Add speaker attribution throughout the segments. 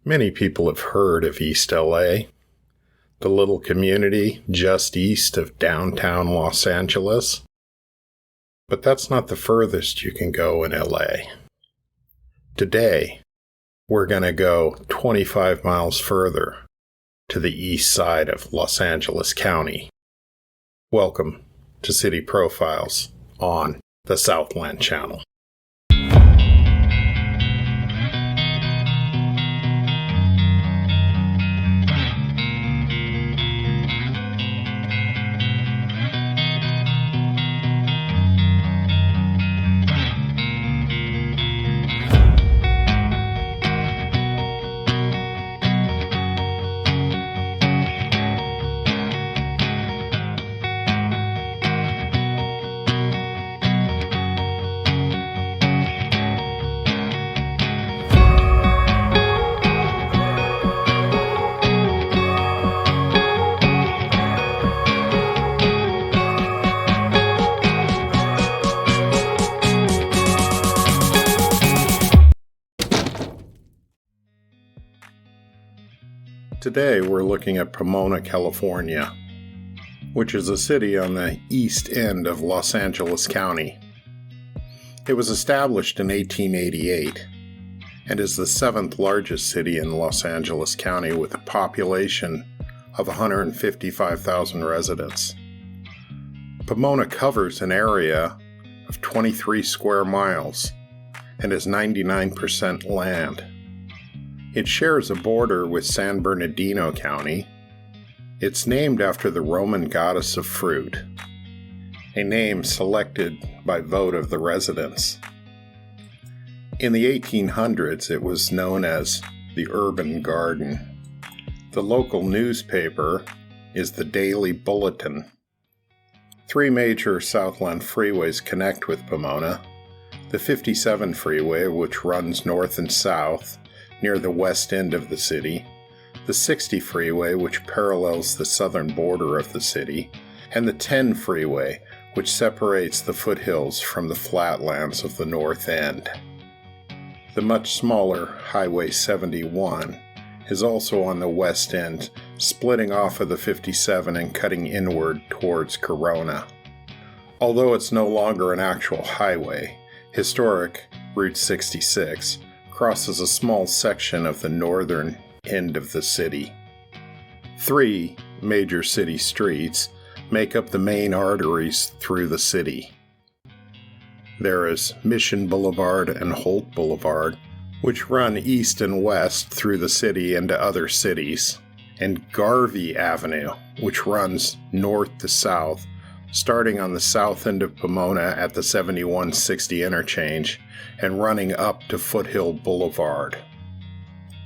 Speaker 1: Many people have heard of East LA, the little community just east of downtown Los Angeles. But that's not the furthest you can go in LA. Today, we're going to go 25 miles further to the east side of Los Angeles County. Welcome to City Profiles on the Southland channel. Today we're looking at Pomona, California, which is a city on the east end of Los Angeles County. It was established in 1888 and is the seventh largest city in Los Angeles County with a population of 155,000 residents. Pomona covers an area of 23 square miles and is 99% land. It shares a border with San Bernardino County. It's named after the Roman goddess of fruit, a name selected by vote of the residents. In the 1800s, it was known as the Urban Garden. The local newspaper is the Daily Bulletin. Three major Southland freeways connect with Pomona: the 57 freeway, which runs north and south near the west end of the city, the 60 freeway, which parallels the southern border of the city, and the 10 freeway, which separates the foothills from the flatlands of the north end. The much smaller Highway 71 is also on the west end, splitting off of the 57 and cutting inward towards Corona. Although it's no longer an actual highway, historic Route 66 crosses a small section of the northern end of the city. Three major city streets make up the main arteries through the city. There is Mission Boulevard and Holt Boulevard, which run east and west through the city into other cities, and Garvey Avenue, which runs north to south, starting on the south end of Pomona at the 7160 interchange and running up to Foothill Boulevard.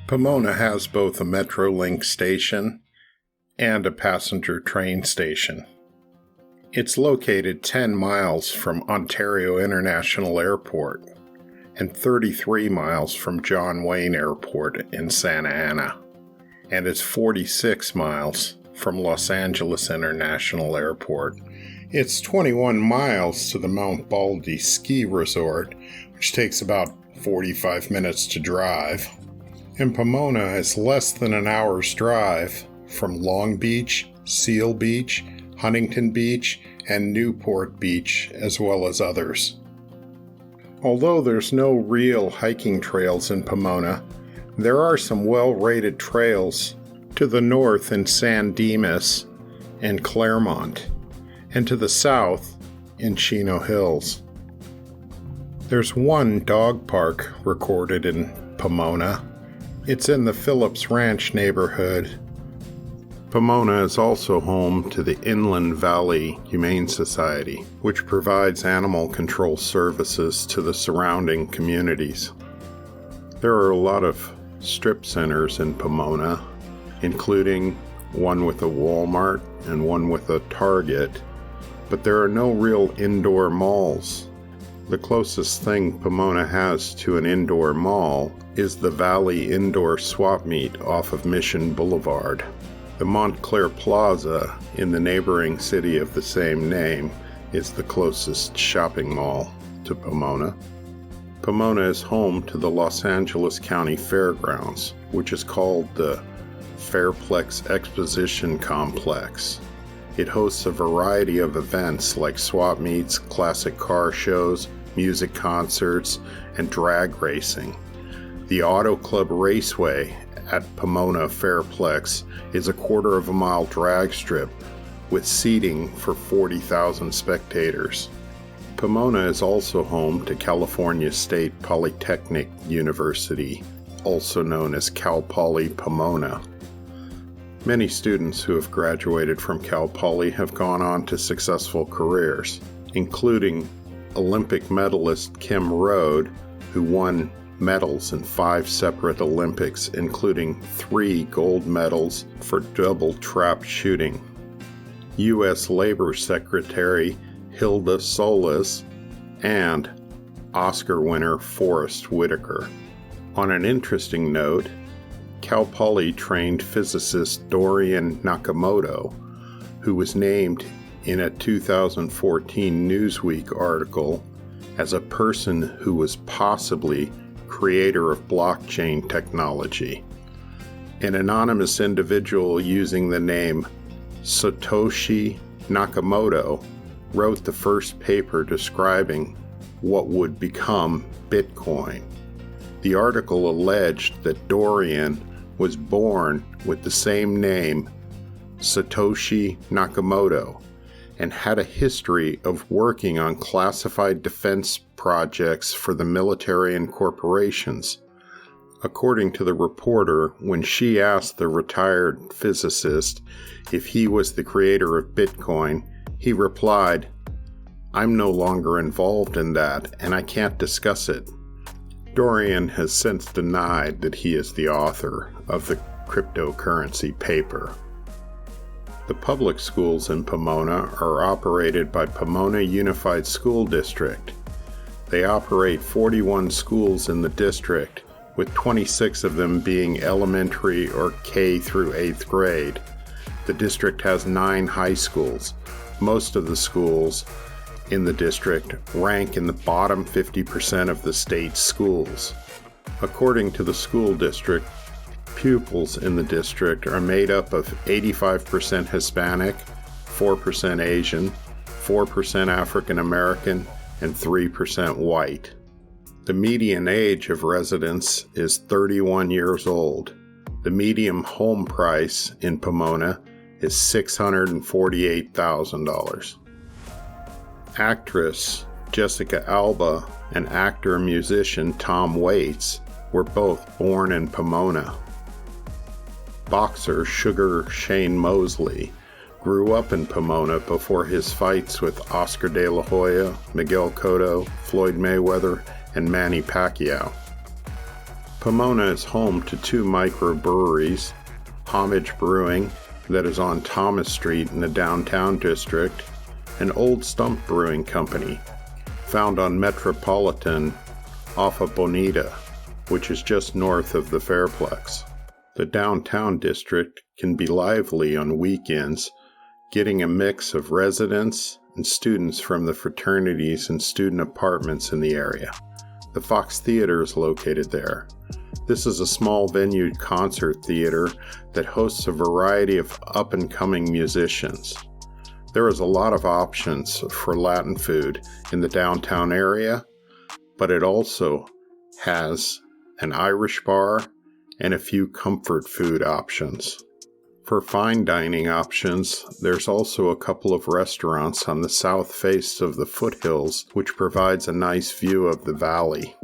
Speaker 1: Pomona has both a Metrolink station and a passenger train station. It's located 10 miles from Ontario International Airport and 33 miles from John Wayne Airport in Santa Ana, and it's 46 miles from Los Angeles International Airport. It's 21 miles to the Mount Baldy Ski Resort, which takes about 45 minutes to drive. And Pomona is less than an hour's drive from Long Beach, Seal Beach, Huntington Beach, and Newport Beach, as well as others. Although there's no real hiking trails in Pomona, there are some well-rated trails to the north in San Dimas and Claremont, and to the south in Chino Hills. There's one dog park recorded in Pomona. It's in the Phillips Ranch neighborhood. Pomona is also home to the Inland Valley Humane Society, which provides animal control services to the surrounding communities. There are a lot of strip centers in Pomona, including one with a Walmart and one with a Target, but there are no real indoor malls. The closest thing Pomona has to an indoor mall is the Valley Indoor Swap Meet off of Mission Boulevard. The Montclair Plaza in the neighboring city of the same name is the closest shopping mall to Pomona. Pomona is home to the Los Angeles County Fairgrounds, which is called the Fairplex Exposition Complex. It hosts a variety of events like swap meets, classic car shows, music concerts, and drag racing. The Auto Club Raceway at Pomona Fairplex is a quarter-of-a-mile drag strip with seating for 40,000 spectators. Pomona is also home to California State Polytechnic University, also known as Cal Poly Pomona. Many students who have graduated from Cal Poly have gone on to successful careers, including Olympic medalist Kim Rhode, who won medals in 5 separate Olympics, including 3 gold medals for double trap shooting. U.S. Labor Secretary Hilda Solis, and Oscar winner Forrest Whitaker. On an interesting note, Cal Poly trained physicist Dorian Nakamoto, who was named in a 2014 Newsweek article as a person who was possibly creator of blockchain technology. An anonymous individual using the name Satoshi Nakamoto wrote the first paper describing what would become Bitcoin. The article alleged that Dorian was born with the same name, Satoshi Nakamoto, and had a history of working on classified defense projects for the military and corporations. According to the reporter, when she asked the retired physicist if he was the creator of Bitcoin, he replied, "I'm no longer involved in that, and I can't discuss it." Dorian has since denied that he is the author of the cryptocurrency paper. The public schools in Pomona are operated by Pomona Unified School District. They operate 41 schools in the district, with 26 of them being elementary or K through 8th grade. The district has 9 high schools. Most of the schools in the district rank in the bottom 50% of the state's schools. According to the school district, pupils in the district are made up of 85% Hispanic, 4% Asian, 4% African American, and 3% white. The median age of residents is 31 years old. The median home price in Pomona is $648,000. Actress Jessica Alba and actor-musician Tom Waits were both born in Pomona. Boxer Sugar Shane Mosley grew up in Pomona before his fights with Oscar de la Hoya, Miguel Cotto, Floyd Mayweather, and Manny Pacquiao. Pomona is home to 2 microbreweries, Homage Brewing, that is on Thomas Street in the downtown district, and Old Stump Brewing Company, found on Metropolitan off of Bonita, which is just north of the Fairplex. The downtown district can be lively on weekends, getting a mix of residents and students from the fraternities and student apartments in the area. The Fox Theater is located there. This is a small venue concert theater that hosts a variety of up-and-coming musicians. There is a lot of options for Latin food in the downtown area, but it also has an Irish bar and a few comfort food options. For fine dining options, there's also a couple of restaurants on the south face of the foothills, which provides a nice view of the valley.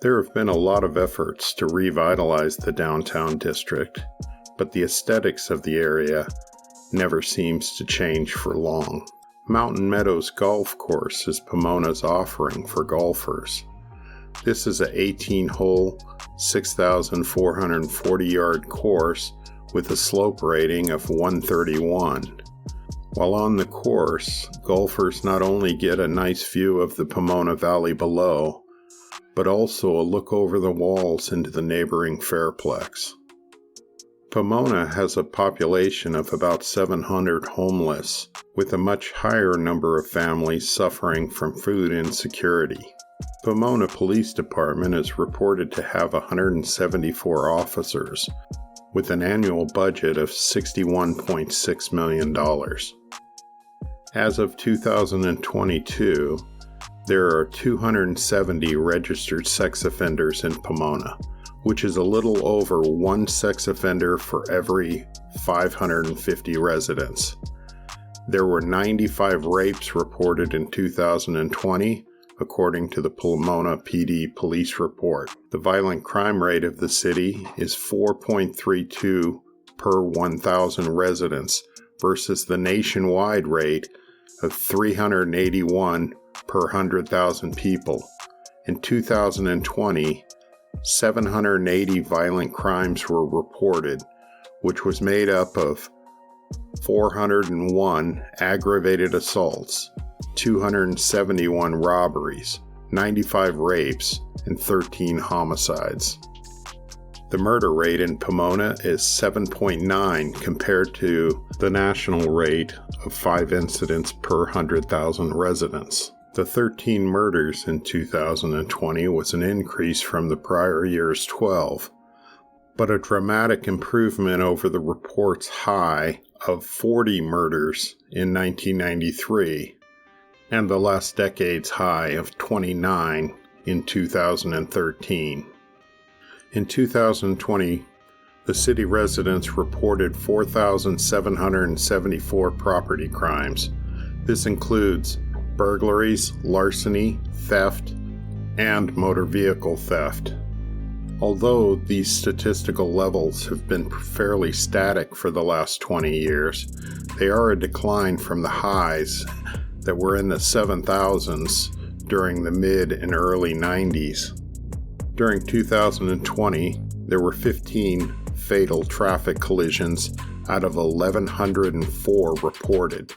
Speaker 1: There have been a lot of efforts to revitalize the downtown district, but the aesthetics of the area never seems to change for long. Mountain Meadows Golf Course is Pomona's offering for golfers. This is an 18-hole, 6,440-yard course with a slope rating of 131. While on the course, golfers not only get a nice view of the Pomona Valley below, but also a look over the walls into the neighboring Fairplex. Pomona has a population of about 700 homeless, with a much higher number of families suffering from food insecurity. Pomona Police Department is reported to have 174 officers, with an annual budget of $61.6 million. As of 2022, there are 270 registered sex offenders in Pomona, which is a little over one sex offender for every 550 residents. There were 95 rapes reported in 2020, according to the Pomona PD police report. The violent crime rate of the city is 4.32 per 1,000 residents versus the nationwide rate of 381 per 100,000 people. In 2020, 780 violent crimes were reported, which was made up of 401 aggravated assaults, 271 robberies, 95 rapes, and 13 homicides. The murder rate in Pomona is 7.9 compared to the national rate of 5 incidents per 100,000 residents. The 13 murders in 2020 was an increase from the prior year's 12, but a dramatic improvement over the report's high of 40 murders in 1993 and the last decade's high of 29 in 2013. In 2020, the city residents reported 4,774 property crimes. This includes burglaries, larceny, theft, and motor vehicle theft. Although these statistical levels have been fairly static for the last 20 years, they are a decline from the highs that were in the 7,000s during the mid and early 90s. During 2020, there were 15 fatal traffic collisions out of 1,104 reported.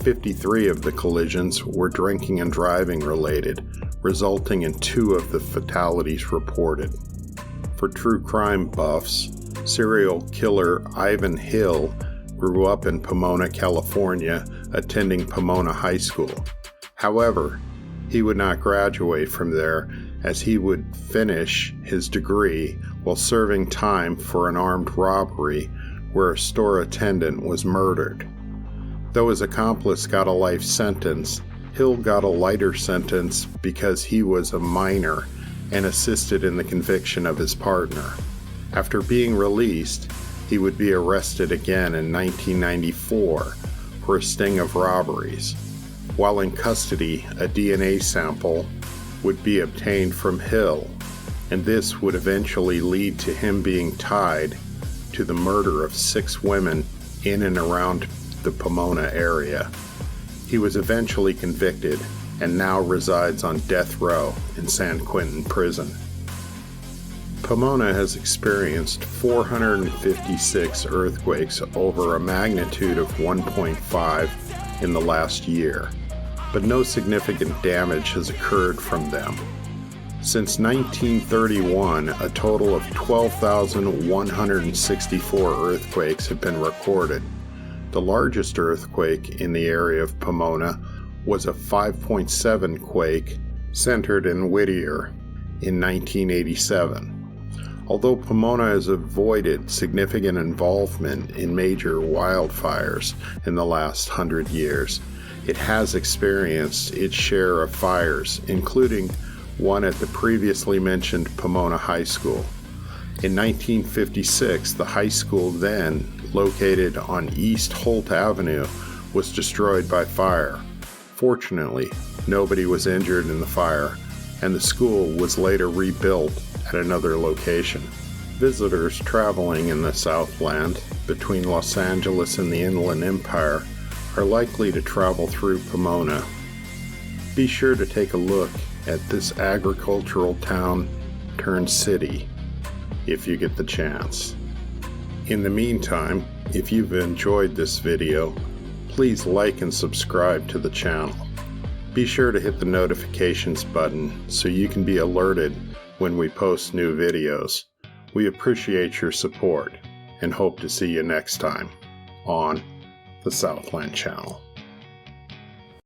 Speaker 1: 53 of the collisions were drinking and driving related, resulting in 2 of the fatalities reported. For true crime buffs, serial killer Ivan Hill grew up in Pomona, California, attending Pomona High School. However, he would not graduate from there as he would finish his degree while serving time for an armed robbery where a store attendant was murdered. Though his accomplice got a life sentence, Hill got a lighter sentence because he was a minor and assisted in the conviction of his partner. After being released, he would be arrested again in 1994 for a sting of robberies. While in custody, a DNA sample would be obtained from Hill, and this would eventually lead to him being tied to the murder of 6 women in and around the Pomona area. He was eventually convicted and now resides on death row in San Quentin Prison. Pomona has experienced 456 earthquakes over a magnitude of 1.5 in the last year, but no significant damage has occurred from them. Since 1931, a total of 12,164 earthquakes have been recorded. The largest earthquake in the area of Pomona was a 5.7 quake centered in Whittier in 1987. Although Pomona has avoided significant involvement in major wildfires in the last 100 years, it has experienced its share of fires, including one at the previously mentioned Pomona High School. In 1956, the high school, then located on East Holt Avenue, was destroyed by fire. Fortunately, nobody was injured in the fire, and the school was later rebuilt at another location. Visitors traveling in the Southland between Los Angeles and the Inland Empire are likely to travel through Pomona. Be sure to take a look at this agricultural town turned city if you get the chance. In the meantime, if you've enjoyed this video, please like and subscribe to the channel. Be sure to hit the notifications button so you can be alerted when we post new videos. We appreciate your support and hope to see you next time on the Southland Channel.